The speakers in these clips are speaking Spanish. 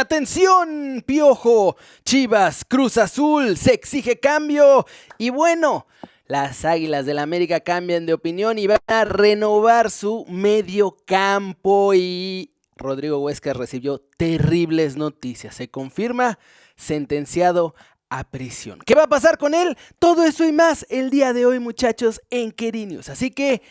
atención, Piojo, Chivas, Cruz Azul, se exige cambio. Y bueno, las Águilas del América cambian de opinión y van a renovar su medio campo. Y Rodrigo Huescas recibió terribles noticias. Se confirma sentenciado a prisión. ¿Qué va a pasar con él? Todo eso y más el día de hoy, muchachos, en Querinius. Así que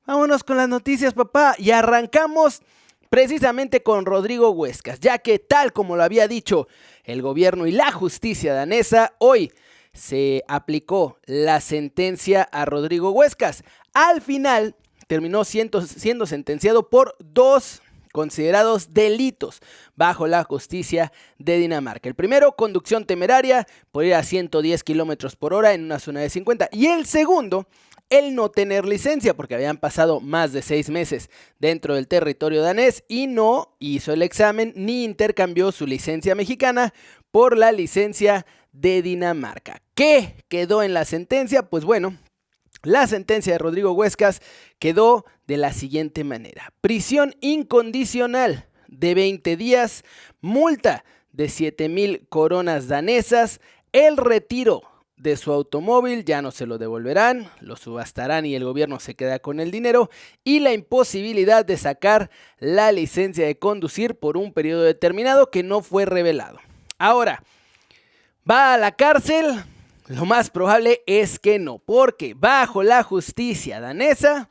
vámonos con las noticias, papá. Y arrancamos precisamente con Rodrigo Huescas, ya que tal como lo había dicho el gobierno y la justicia danesa, hoy se aplicó la sentencia a Rodrigo Huescas. Al final terminó siendo sentenciado por dos considerados delitos bajo la justicia de Dinamarca. El primero, conducción temeraria por ir a 110 kilómetros por hora en una zona de 50. Y el segundo, el no tener licencia, porque habían pasado más de 6 meses dentro del territorio danés y no hizo el examen ni intercambió su licencia mexicana por la licencia de Dinamarca. ¿Qué quedó en la sentencia? Pues bueno, la sentencia de Rodrigo Huescas quedó de la siguiente manera: prisión incondicional de 20 días, multa de 7,000 coronas danesas, el retiro de su automóvil, ya no se lo devolverán, lo subastarán y el gobierno se queda con el dinero, y la imposibilidad de sacar la licencia de conducir por un periodo determinado que no fue revelado. Ahora, ¿va a la cárcel? Lo más probable es que no, porque bajo la justicia danesa,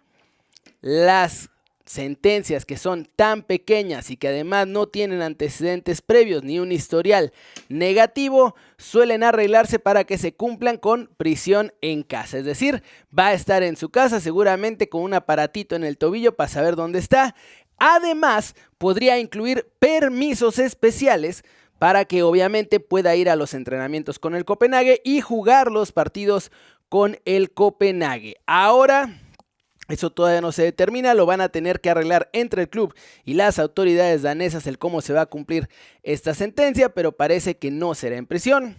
las sentencias que son tan pequeñas y que además no tienen antecedentes previos ni un historial negativo suelen arreglarse para que se cumplan con prisión en casa. Es decir, va a estar en su casa seguramente con un aparatito en el tobillo para saber dónde está. Además, podría incluir permisos especiales para que obviamente pueda ir a los entrenamientos con el Copenhague y jugar los partidos con el Copenhague. Ahora, eso todavía no se determina, lo van a tener que arreglar entre el club y las autoridades danesas el cómo se va a cumplir esta sentencia, pero parece que no será en prisión.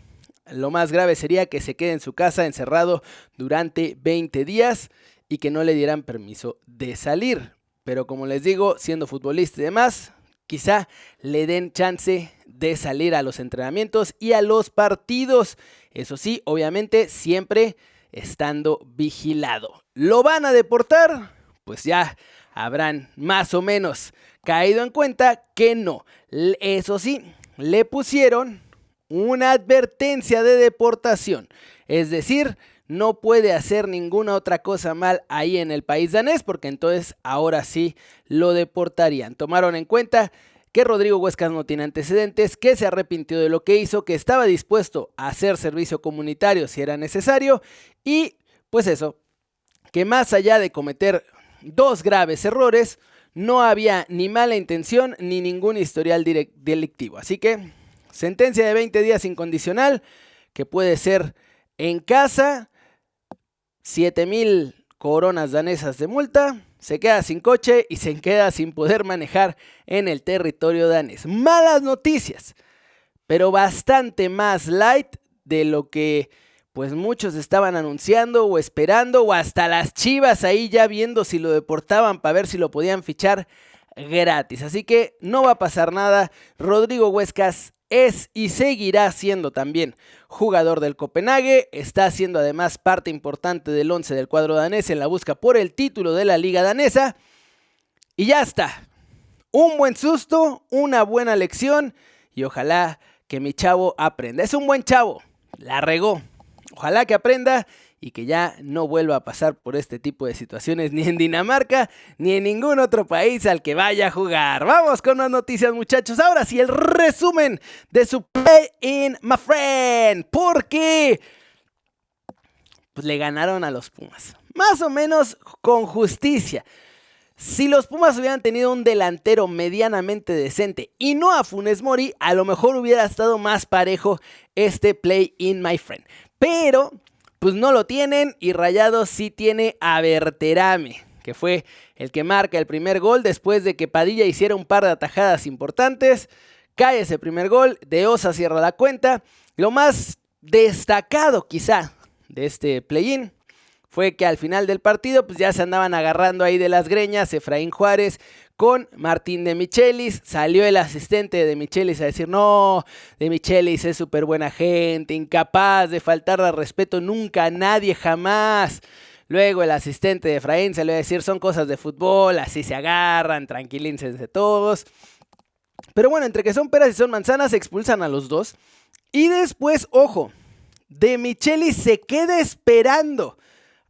Lo más grave sería que se quede en su casa encerrado durante 20 días y que no le dieran permiso de salir. Pero como les digo, siendo futbolista y demás, quizá le den chance de salir a los entrenamientos y a los partidos. Eso sí, obviamente siempre estando vigilado. ¿Lo van a deportar? Pues ya habrán más o menos caído en cuenta que no. Eso sí, le pusieron una advertencia de deportación. Es decir, no puede hacer ninguna otra cosa mal ahí en el país danés, porque entonces ahora sí lo deportarían. Tomaron en cuenta que Rodrigo Huescas no tiene antecedentes, que se arrepintió de lo que hizo, que estaba dispuesto a hacer servicio comunitario si era necesario y pues eso, que más allá de cometer dos graves errores, no había ni mala intención ni ningún historial delictivo. Así que sentencia de 20 días incondicional, que puede ser en casa, 7,000 coronas danesas de multa, se queda sin coche y se queda sin poder manejar en el territorio danés. Malas noticias, pero bastante más light de lo que pues muchos estaban anunciando o esperando, o hasta las Chivas ahí ya viendo si lo deportaban para ver si lo podían fichar gratis. Así que no va a pasar nada. Rodrigo Huescas es y seguirá siendo también jugador del Copenhague, está siendo además parte importante del 11 del cuadro danés en la busca por el título de la liga danesa. Y ya está, un buen susto, una buena lección y ojalá que mi chavo aprenda. Es un buen chavo, la regó, ojalá que aprenda y que ya no vuelva a pasar por este tipo de situaciones ni en Dinamarca ni en ningún otro país al que vaya a jugar. Vamos con más noticias, muchachos. Ahora sí, el resumen de su play-in, my friend. Porque pues le ganaron a los Pumas, más o menos con justicia. Si los Pumas hubieran tenido un delantero medianamente decente y no a Funes Mori, a lo mejor hubiera estado más parejo este play-in, my friend. Pero pues no lo tienen y Rayados sí tiene a Berterame, que fue el que marca el primer gol después de que Padilla hiciera un par de atajadas importantes. Cae ese primer gol, De Osa cierra la cuenta. Lo más destacado quizá de este play-in fue que al final del partido pues ya se andaban agarrando ahí de las greñas Efraín Juárez con Martín de Michelis. Salió el asistente de Michelis a decir, no, de Michelis es súper buena gente, incapaz de faltarle al respeto nunca a nadie, jamás. Luego el asistente de Efraín salió a decir, son cosas de fútbol, así se agarran, tranquilícense todos. Pero bueno, entre que son peras y son manzanas, expulsan a los dos. Y después, ojo, de Michelis se queda esperando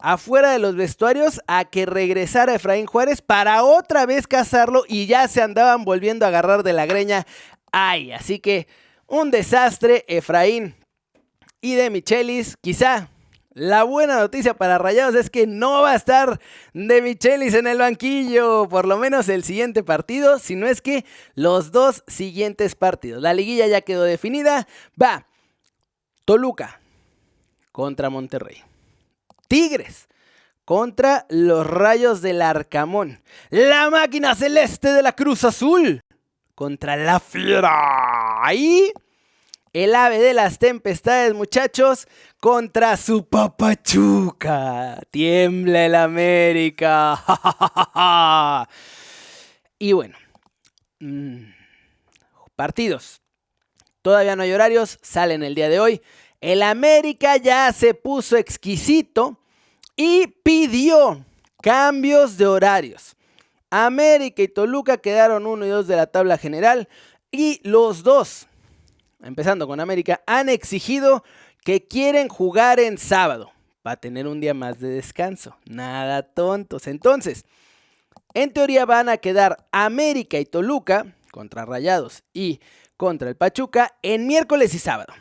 afuera de los vestuarios a que regresara Efraín Juárez para otra vez cazarlo y ya se andaban volviendo a agarrar de la greña. Ay, así que un desastre, Efraín y de Michelis. Quizá la buena noticia para Rayados es que no va a estar de Michelis en el banquillo, por lo menos el siguiente partido, si no es que los dos siguientes partidos. La liguilla ya quedó definida. Va Toluca contra Monterrey. Tigres contra los Rayos del Arcamón. La máquina celeste de la Cruz Azul contra la Fiera. Y el ave de las tempestades, muchachos, contra su Pachuca. Tiembla el América. Y bueno, partidos. Todavía no hay horarios, salen el día de hoy. El América ya se puso exquisito y pidió cambios de horarios. América y Toluca quedaron 1 y 2 de la tabla general y los dos, empezando con América, han exigido que quieren jugar en sábado para tener un día más de descanso. Nada tontos. Entonces, en teoría van a quedar América y Toluca contra Rayados y contra el Pachuca en miércoles y sábado.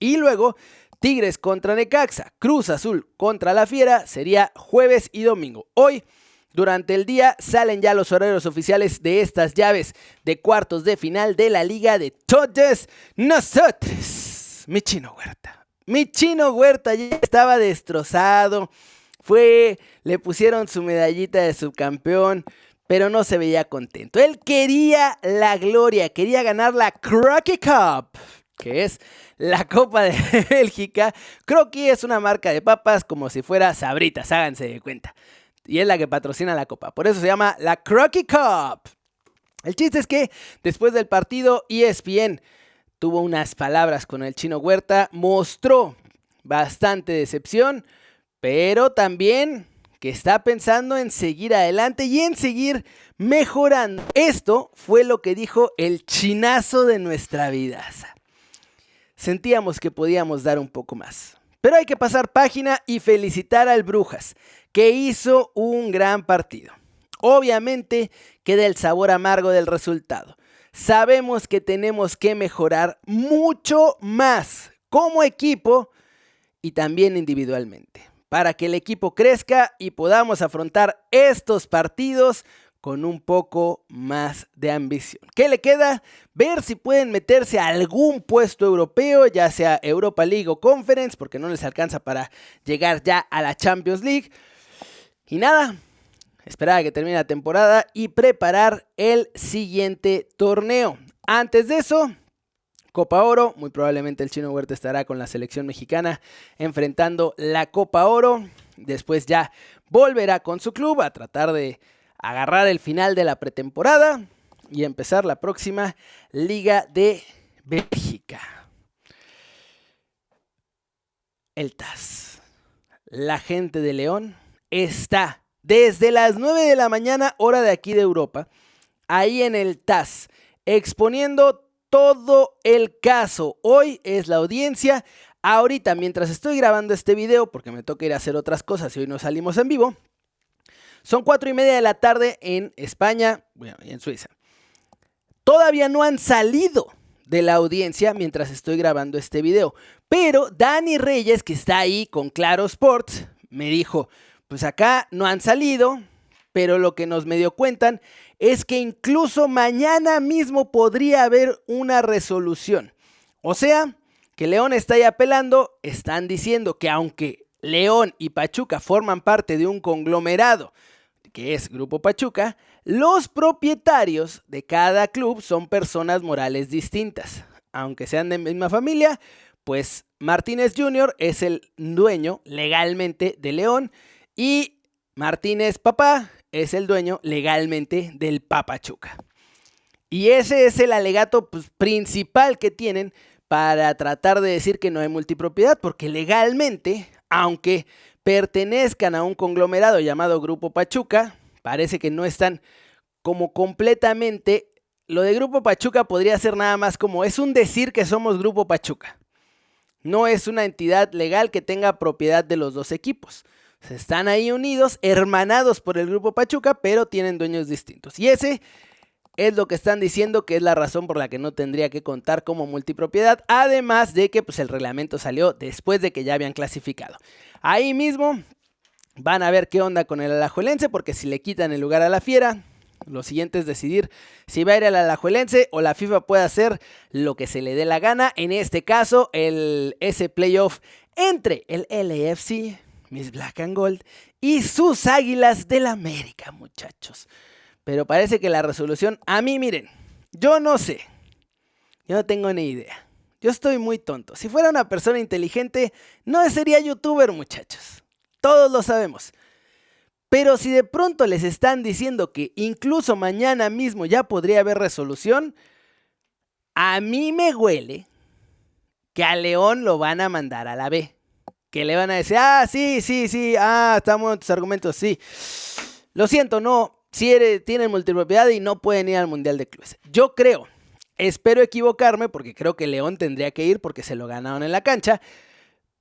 Y luego Tigres contra Necaxa, Cruz Azul contra la Fiera sería jueves y domingo. Hoy, durante el día, salen ya los horarios oficiales de estas llaves de cuartos de final de la Liga de todos nosotros. Mi Chino Huerta ya estaba destrozado. Le pusieron su medallita de subcampeón, pero no se veía contento. Él quería la gloria, quería ganar la Crocky Cup, que es la Copa de Bélgica. Crocky es una marca de papas como si fuera Sabritas, háganse de cuenta. Y es la que patrocina la copa, por eso se llama la Crocky Cup. El chiste es que después del partido ESPN tuvo unas palabras con el Chino Huerta, mostró bastante decepción, pero también que está pensando en seguir adelante y en seguir mejorando. Esto fue lo que dijo el chinazo de nuestra vida. Sentíamos que podíamos dar un poco más. Pero hay que pasar página y felicitar al Brujas, que hizo un gran partido. Obviamente queda el sabor amargo del resultado. Sabemos que tenemos que mejorar mucho más como equipo y también individualmente, para que el equipo crezca y podamos afrontar estos partidos con un poco más de ambición. ¿Qué le queda? Ver si pueden meterse a algún puesto europeo, ya sea Europa League o Conference, porque no les alcanza para llegar ya a la Champions League. Y nada, esperar a que termine la temporada y preparar el siguiente torneo. Antes de eso, Copa Oro, muy probablemente el Chino Huerta estará con la selección mexicana enfrentando la Copa Oro. Después ya volverá con su club a tratar de agarrar el final de la pretemporada y empezar la próxima Liga de Bélgica. El TAS, la gente de León, está desde las 9 de la mañana, hora de aquí de Europa, ahí en el TAS, exponiendo todo el caso. Hoy es la audiencia. Ahorita, mientras estoy grabando este video, porque me toca ir a hacer otras cosas y hoy no salimos en vivo, son 4:30 de la tarde en España, bueno, y en Suiza. Todavía no han salido de la audiencia mientras estoy grabando este video, pero Dani Reyes, que está ahí con Claro Sports, me dijo, pues acá no han salido, pero lo que nos medio cuentan es que incluso mañana mismo podría haber una resolución. O sea, que León está ahí apelando, están diciendo que aunque León y Pachuca forman parte de un conglomerado que es Grupo Pachuca, los propietarios de cada club son personas morales distintas. Aunque sean de misma familia, pues Martínez Jr. es el dueño legalmente de León y Martínez papá es el dueño legalmente del Pachuca. Y ese es el alegato principal que tienen para tratar de decir que no hay multipropiedad, porque legalmente, aunque pertenezcan a un conglomerado llamado Grupo Pachuca, parece que no están como completamente. Lo de Grupo Pachuca podría ser nada más como, es un decir que somos Grupo Pachuca. No es una entidad legal que tenga propiedad de los dos equipos. Están ahí unidos, hermanados por el Grupo Pachuca, pero tienen dueños distintos. Y ese es lo que están diciendo que es la razón por la que no tendría que contar como multipropiedad. Además de que el reglamento salió después de que ya habían clasificado. Ahí mismo van a ver qué onda con el Alajuelense, porque si le quitan el lugar a la Fiera, lo siguiente es decidir si va a ir al Alajuelense o la FIFA puede hacer lo que se le dé la gana. En este caso, ese playoff entre el LAFC, Miss Black and Gold, y sus Águilas del América, muchachos. Pero parece que la resolución, a mí miren, yo no sé, yo no tengo ni idea. Yo estoy muy tonto. Si fuera una persona inteligente, no sería youtuber, muchachos. Todos lo sabemos. Pero si de pronto les están diciendo que incluso mañana mismo ya podría haber resolución, a mí me huele que a León lo van a mandar a la B. Que le van a decir, sí, estamos en tus argumentos, sí. Lo siento, no, tienen multipropiedad y no pueden ir al Mundial de Clubes. Yo creo, espero equivocarme porque creo que León tendría que ir porque se lo ganaron en la cancha,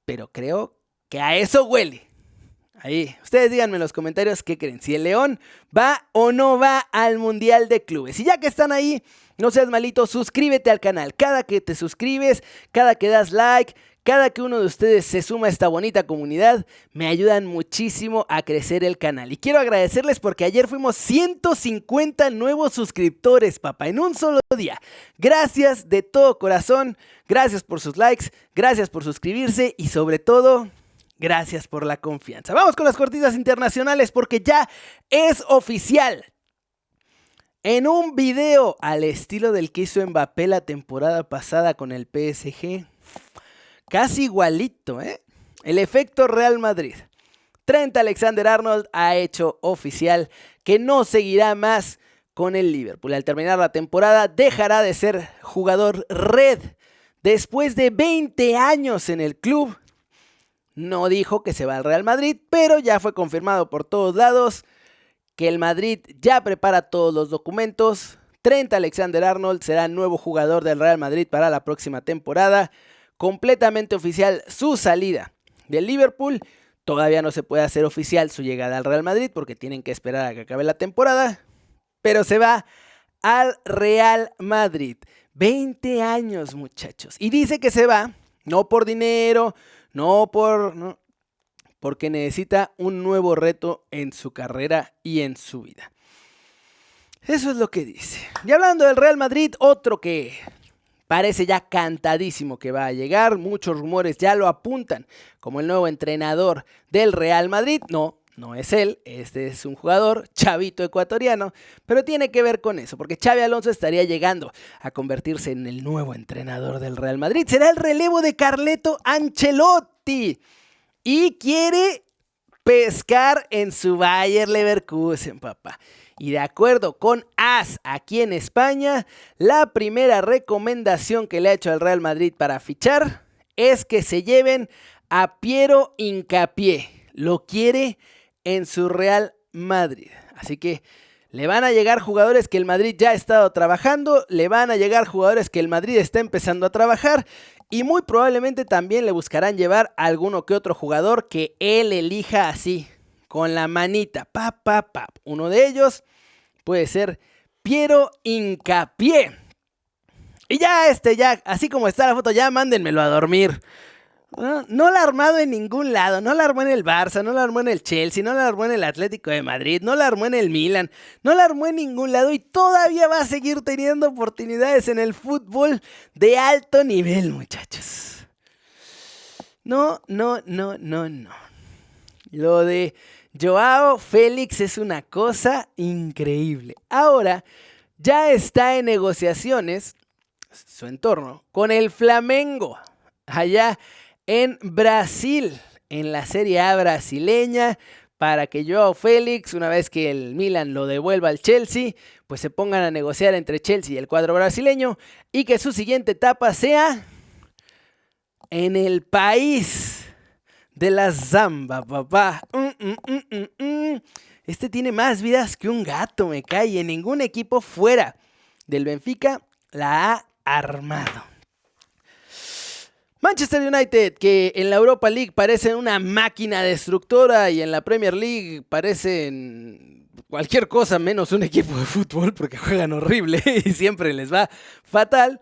pero creo que a eso huele. Ahí, ustedes díganme en los comentarios qué creen, si el León va o no va al Mundial de Clubes. Y ya que están ahí, no seas malito, suscríbete al canal. Cada que te suscribes, cada que das like, cada que uno de ustedes se suma a esta bonita comunidad, me ayudan muchísimo a crecer el canal. Y quiero agradecerles porque ayer fuimos 150 nuevos suscriptores, papá, en un solo día. Gracias de todo corazón, gracias por sus likes, gracias por suscribirse y sobre todo, gracias por la confianza. Vamos con las cortitas internacionales porque ya es oficial. En un video al estilo del que hizo Mbappé la temporada pasada con el PSG, casi igualito, el efecto Real Madrid. Trent Alexander-Arnold ha hecho oficial que no seguirá más con el Liverpool. Al terminar la temporada dejará de ser jugador red después de 20 años en el club. No dijo que se va al Real Madrid, pero ya fue confirmado por todos lados que el Madrid ya prepara todos los documentos. Trent Alexander-Arnold será nuevo jugador del Real Madrid para la próxima temporada. Completamente oficial su salida del Liverpool. Todavía no se puede hacer oficial su llegada al Real Madrid porque tienen que esperar a que acabe la temporada. Pero se va al Real Madrid. 20 años, muchachos. Y dice que se va, no por dinero, porque necesita un nuevo reto en su carrera y en su vida. Eso es lo que dice. Y hablando del Real Madrid, otro que parece ya cantadísimo que va a llegar, muchos rumores ya lo apuntan como el nuevo entrenador del Real Madrid. No es él, este es un jugador chavito ecuatoriano, pero tiene que ver con eso, porque Xabi Alonso estaría llegando a convertirse en el nuevo entrenador del Real Madrid. Será el relevo de Carleto Ancelotti y quiere pescar en su Bayer Leverkusen, papá. Y de acuerdo con AS aquí en España, la primera recomendación que le ha hecho al Real Madrid para fichar es que se lleven a Piero Hincapié. Lo quiere en su Real Madrid. Así que le van a llegar jugadores que el Madrid ya ha estado trabajando, le van a llegar jugadores que el Madrid está empezando a trabajar y muy probablemente también le buscarán llevar a alguno que otro jugador que él elija así, con la manita, Uno de ellos puede ser Piero Hincapié. Y ya así como está la foto, ya mándenmelo a dormir. No la ha armado en ningún lado, no la armó en el Barça, no la armó en el Chelsea, no la armó en el Atlético de Madrid, no la armó en el Milan, no la armó en ningún lado y todavía va a seguir teniendo oportunidades en el fútbol de alto nivel, muchachos. No. Lo de Joao Félix es una cosa increíble. Ahora ya está en negociaciones su entorno con el Flamengo, allá en Brasil, en la Serie A brasileña, para que Joao Félix, una vez que el Milan lo devuelva al Chelsea, pues se pongan a negociar entre Chelsea y el cuadro brasileño y que su siguiente etapa sea en el país de la Zamba, papá. Este tiene más vidas que un gato, me cae, y en ningún equipo fuera del Benfica la ha armado. Manchester United, que en la Europa League parecen una máquina destructora y en la Premier League parecen cualquier cosa menos un equipo de fútbol porque juegan horrible y siempre les va fatal.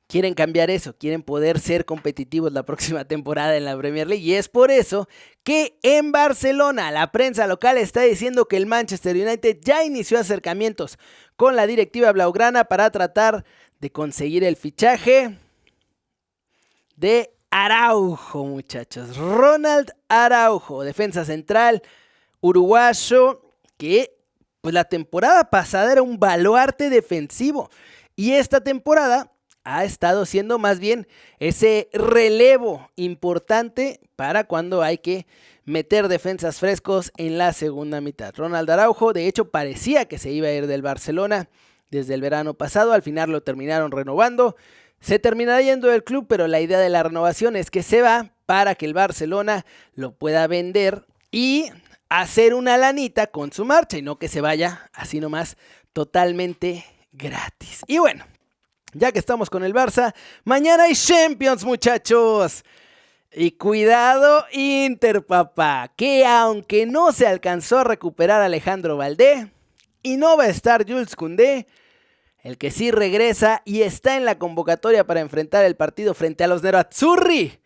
Quieren cambiar eso, quieren poder ser competitivos la próxima temporada en la Premier League y es por eso que en Barcelona la prensa local está diciendo que el Manchester United ya inició acercamientos con la directiva blaugrana para tratar de conseguir el fichaje de Araujo, muchachos. Ronald Araujo, defensa central uruguayo, que pues la temporada pasada era un baluarte defensivo y esta temporada ha estado siendo más bien ese relevo importante para cuando hay que meter defensas frescos en la segunda mitad. Ronald Araujo, de hecho, parecía que se iba a ir del Barcelona desde el verano pasado, al final lo terminaron renovando. Se terminará yendo del club, pero la idea de la renovación es que se va para que el Barcelona lo pueda vender y hacer una lanita con su marcha y no que se vaya así nomás totalmente gratis. Y bueno, ya que estamos con el Barça, mañana hay Champions, muchachos. Y cuidado Inter, papá, que aunque no se alcanzó a recuperar a Alejandro Valdé y no va a estar Jules Koundé, el que sí regresa y está en la convocatoria para enfrentar el partido frente a los Nerazzurri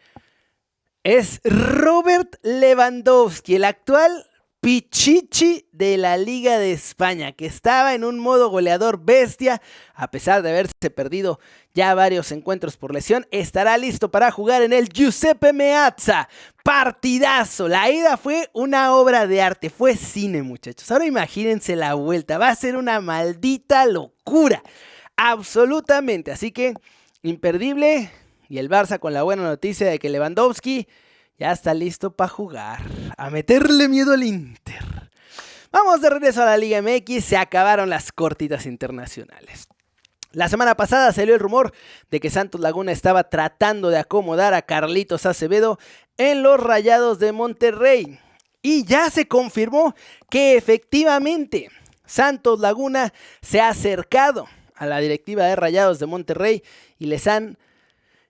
es Robert Lewandowski, el actual Pichichi de la Liga de España, que estaba en un modo goleador bestia, a pesar de haberse perdido ya varios encuentros por lesión, estará listo para jugar en el Giuseppe Meazza. Partidazo, la ida fue una obra de arte, fue cine, muchachos. Ahora imagínense la vuelta, va a ser una maldita locura, absolutamente, así que imperdible. Y el Barça con la buena noticia de que Lewandowski ya está listo para jugar, a meterle miedo al Inter. Vamos de regreso a la Liga MX, se acabaron las cortitas internacionales. La semana pasada salió el rumor de que Santos Laguna estaba tratando de acomodar a Carlitos Acevedo en los Rayados de Monterrey. Y ya se confirmó que efectivamente Santos Laguna se ha acercado a la directiva de Rayados de Monterrey y les han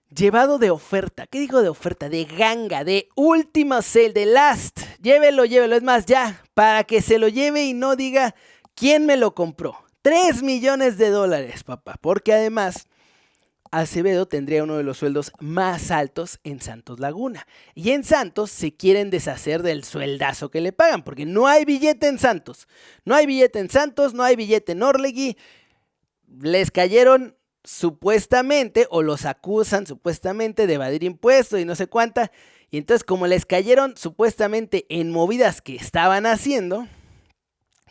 llevado de oferta. ¿Qué digo de oferta? De ganga, de última sale, de last. Llévelo, es más ya, para que se lo lleve y no diga quién me lo compró. $3 millones, papá, porque además Acevedo tendría uno de los sueldos más altos en Santos Laguna. Y en Santos se quieren deshacer del sueldazo que le pagan, porque no hay billete en Santos. No hay billete en Santos, no hay billete en Orlegui. Les cayeron supuestamente, o los acusan supuestamente de evadir impuestos y no sé cuánta. Y entonces como les cayeron supuestamente en movidas que estaban haciendo,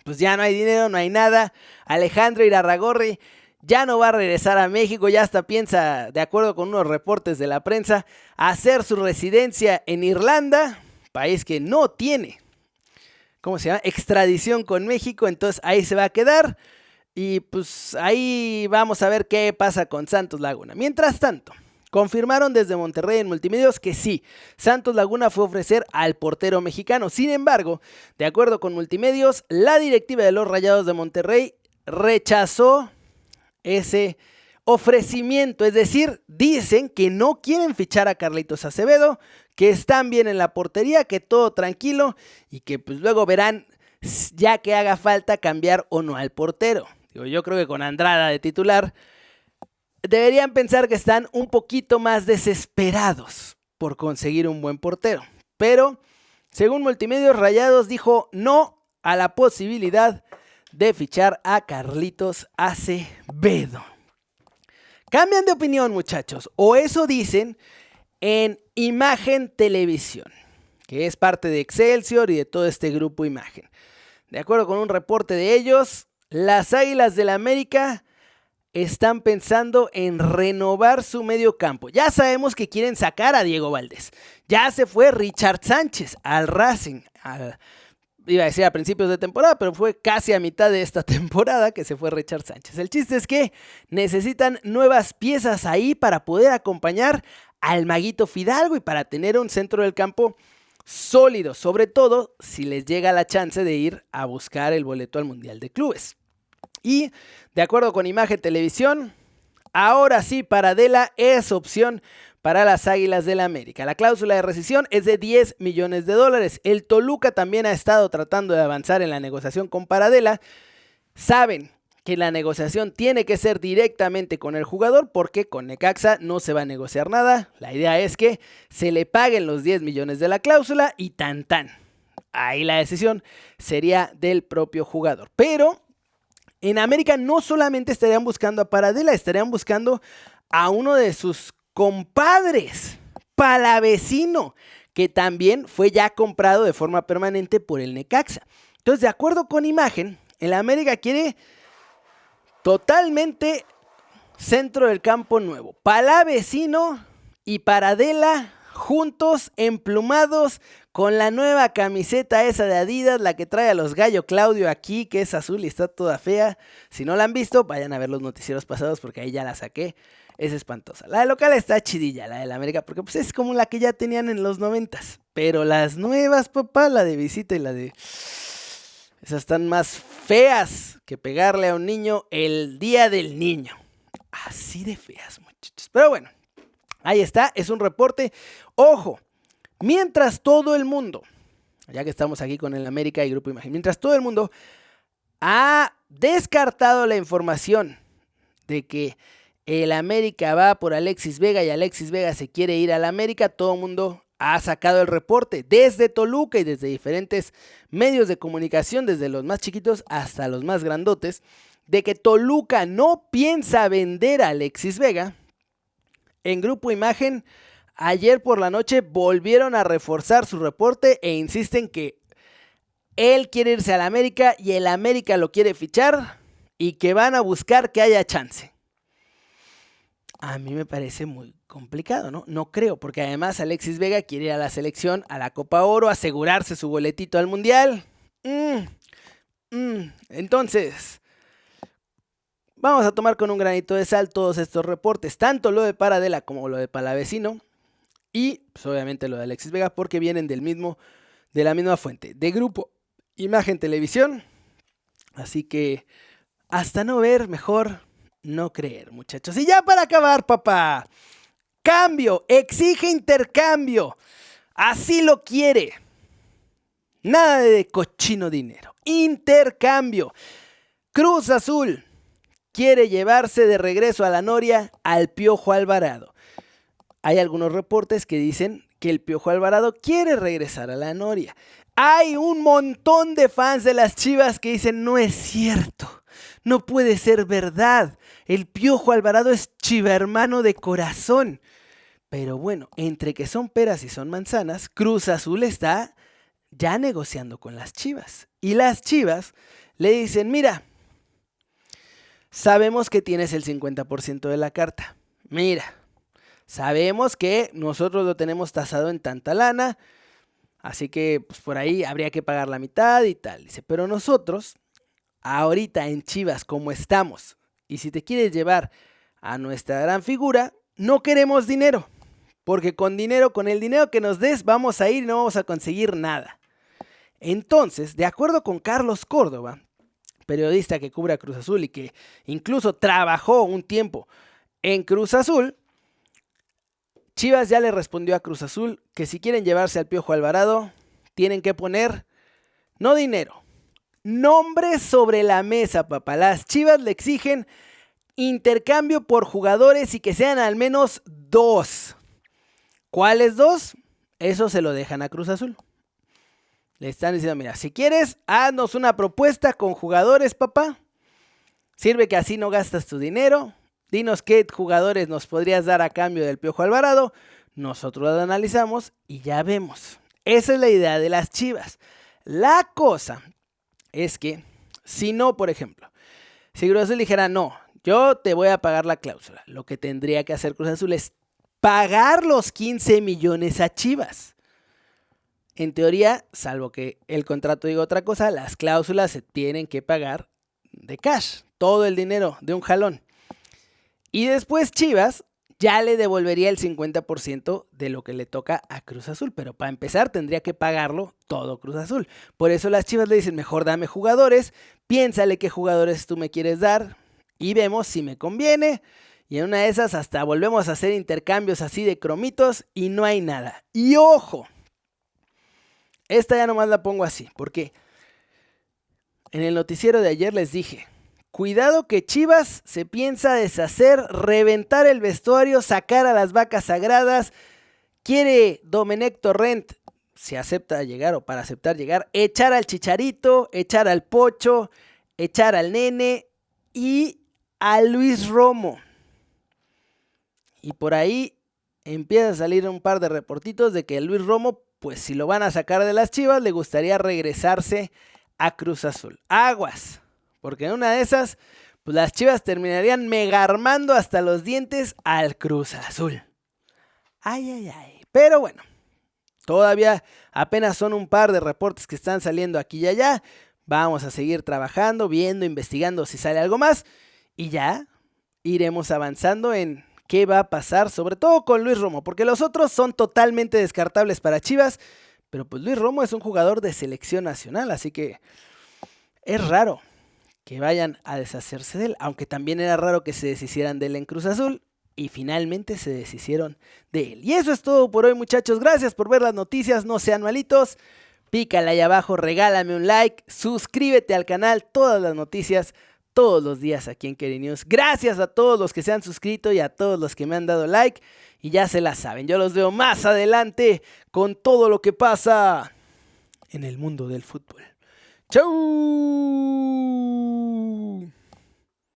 pues ya no hay dinero, no hay nada. Alejandro Irarrágorri ya no va a regresar a México, ya hasta piensa, de acuerdo con unos reportes de la prensa, hacer su residencia en Irlanda, país que no tiene, ¿cómo se llama?, extradición con México, entonces ahí se va a quedar y pues ahí vamos a ver qué pasa con Santos Laguna. Mientras tanto, confirmaron desde Monterrey en Multimedios que sí, Santos Laguna fue a ofrecer al portero mexicano. Sin embargo, de acuerdo con Multimedios, la directiva de los Rayados de Monterrey rechazó ese ofrecimiento. Es decir, dicen que no quieren fichar a Carlitos Acevedo, que están bien en la portería, que todo tranquilo y que pues luego verán ya que haga falta cambiar o no al portero. Yo creo que con Andrada de titular deberían pensar que están un poquito más desesperados por conseguir un buen portero. Pero, según Multimedios, Rayados dijo no a la posibilidad de fichar a Carlitos Acevedo. Cambian de opinión, muchachos, o eso dicen en Imagen Televisión, que es parte de Excelsior y de todo este grupo Imagen. De acuerdo con un reporte de ellos, las Águilas del América están pensando en renovar su medio campo. Ya sabemos que quieren sacar a Diego Valdés. Ya se fue Richard Sánchez al Racing, iba a decir a principios de temporada, pero fue casi a mitad de esta temporada que se fue Richard Sánchez. El chiste es que necesitan nuevas piezas ahí para poder acompañar al Maguito Fidalgo y para tener un centro del campo sólido, sobre todo si les llega la chance de ir a buscar el boleto al Mundial de Clubes. Y de acuerdo con Imagen Televisión, ahora sí Paradela es opción para las Águilas del América. La cláusula de rescisión es de $10 millones. El Toluca también ha estado tratando de avanzar en la negociación con Paradela. Saben que la negociación tiene que ser directamente con el jugador porque con Necaxa no se va a negociar nada. La idea es que se le paguen los 10 millones de la cláusula y tan tan. Ahí la decisión sería del propio jugador. Pero en América no solamente estarían buscando a Paradela, estarían buscando a uno de sus compadres, Palavecino, que también fue ya comprado de forma permanente por el Necaxa. Entonces, de acuerdo con Imagen, el América quiere totalmente centro del campo nuevo. Palavecino y Paradela juntos, emplumados, con la nueva camiseta esa de Adidas, la que trae a los Gallo Claudio aquí, que es azul y está toda fea. Si no la han visto, vayan a ver los noticieros pasados porque ahí ya la saqué. Es espantosa. La de local está chidilla, la de la América, porque pues es como la que ya tenían en los 90s. Pero las nuevas, papá, la de visita y la de... esas están más feas que pegarle a un niño el día del niño. Así de feas, muchachos. Pero bueno, ahí está, es un reporte. Ojo, mientras todo el mundo, ya que estamos aquí con el América y Grupo Imagen, mientras todo el mundo ha descartado la información de que el América va por Alexis Vega y Alexis Vega se quiere ir al América, todo el mundo ha sacado el reporte desde Toluca y desde diferentes medios de comunicación, desde los más chiquitos hasta los más grandotes, de que Toluca no piensa vender a Alexis Vega. En Grupo Imagen, ayer por la noche volvieron a reforzar su reporte e insisten que él quiere irse al América y el América lo quiere fichar y que van a buscar que haya chance. A mí me parece muy complicado, ¿no? No creo, porque además Alexis Vega quiere ir a la selección, a la Copa Oro, asegurarse su boletito al Mundial. Entonces, vamos a tomar con un granito de sal todos estos reportes, tanto lo de Paradela como lo de Palavecino, y pues, obviamente lo de Alexis Vega, porque vienen de la misma fuente, de Grupo Imagen Televisión. Así que, hasta no ver, mejor no creer, muchachos. Y ya para acabar, papá, cambio, exige intercambio, así lo quiere. Nada de cochino dinero, intercambio. Cruz Azul quiere llevarse de regreso a la Noria al Piojo Alvarado. Hay algunos reportes que dicen que el Piojo Alvarado quiere regresar a la Noria. Hay un montón de fans de las Chivas que dicen no es cierto, no puede ser verdad. El Piojo Alvarado es chivermano de corazón. Pero bueno, entre que son peras y son manzanas, Cruz Azul está ya negociando con las Chivas. Y las Chivas le dicen, mira, sabemos que tienes el 50% de la carta. Mira, sabemos que nosotros lo tenemos tasado en tanta lana, así que pues, por ahí habría que pagar la mitad y tal. Dice, pero nosotros, ahorita en Chivas como estamos, y si te quieres llevar a nuestra gran figura, no queremos dinero. Porque con el dinero que nos des, vamos a ir y no vamos a conseguir nada. Entonces, de acuerdo con Carlos Córdoba, periodista que cubre a Cruz Azul y que incluso trabajó un tiempo en Cruz Azul, Chivas ya le respondió a Cruz Azul que si quieren llevarse al Piojo Alvarado, tienen que poner, no dinero, nombres sobre la mesa, papá. Las Chivas le exigen intercambio por jugadores y que sean al menos 2. ¿Cuáles 2? Eso se lo dejan a Cruz Azul. Le están diciendo, mira, si quieres, haznos una propuesta con jugadores, papá. Sirve que así no gastas tu dinero. Dinos qué jugadores nos podrías dar a cambio del Piojo Alvarado. Nosotros lo analizamos y ya vemos. Esa es la idea de las Chivas. La cosa es que, si no, por ejemplo, si Cruz Azul dijera, no, yo te voy a pagar la cláusula, lo que tendría que hacer Cruz Azul es pagar los 15 millones a Chivas. en teoría, salvo que el contrato diga otra cosa, las cláusulas se tienen que pagar de cash, todo el dinero de un jalón. Y después Chivas ya le devolvería el 50% de lo que le toca a Cruz Azul. Pero para empezar tendría que pagarlo todo Cruz Azul. Por eso las Chivas le dicen, mejor dame jugadores, piénsale qué jugadores tú me quieres dar y vemos si me conviene. Y en una de esas hasta volvemos a hacer intercambios así de cromitos y no hay nada. Y ojo, esta ya nomás la pongo así, porque en el noticiero de ayer les dije, cuidado que Chivas se piensa deshacer, reventar el vestuario, sacar a las vacas sagradas. Quiere Domenech Torrent, si acepta llegar o para aceptar llegar, echar al Chicharito, echar al Pocho, echar al Nene y a Luis Romo. Y por ahí empieza a salir un par de reportitos de que Luis Romo, pues si lo van a sacar de las Chivas, le gustaría regresarse a Cruz Azul. Aguas. Porque en una de esas, pues las Chivas terminarían mega armando hasta los dientes al Cruz Azul. Ay, ay, ay. Pero bueno, todavía apenas son un par de reportes que están saliendo aquí y allá. Vamos a seguir trabajando, viendo, investigando si sale algo más. Y ya iremos avanzando en qué va a pasar, sobre todo con Luis Romo. Porque los otros son totalmente descartables para Chivas. Pero pues Luis Romo es un jugador de selección nacional, así que es raro que vayan a deshacerse de él, aunque también era raro que se deshicieran de él en Cruz Azul, y finalmente se deshicieron de él. Y eso es todo por hoy, muchachos, gracias por ver las noticias, no sean malitos, pícale ahí abajo, regálame un like, suscríbete al canal, todas las noticias, todos los días aquí en Keri News. Gracias a todos los que se han suscrito y a todos los que me han dado like, y ya se la saben, yo los veo más adelante con todo lo que pasa en el mundo del fútbol. ¡Chau!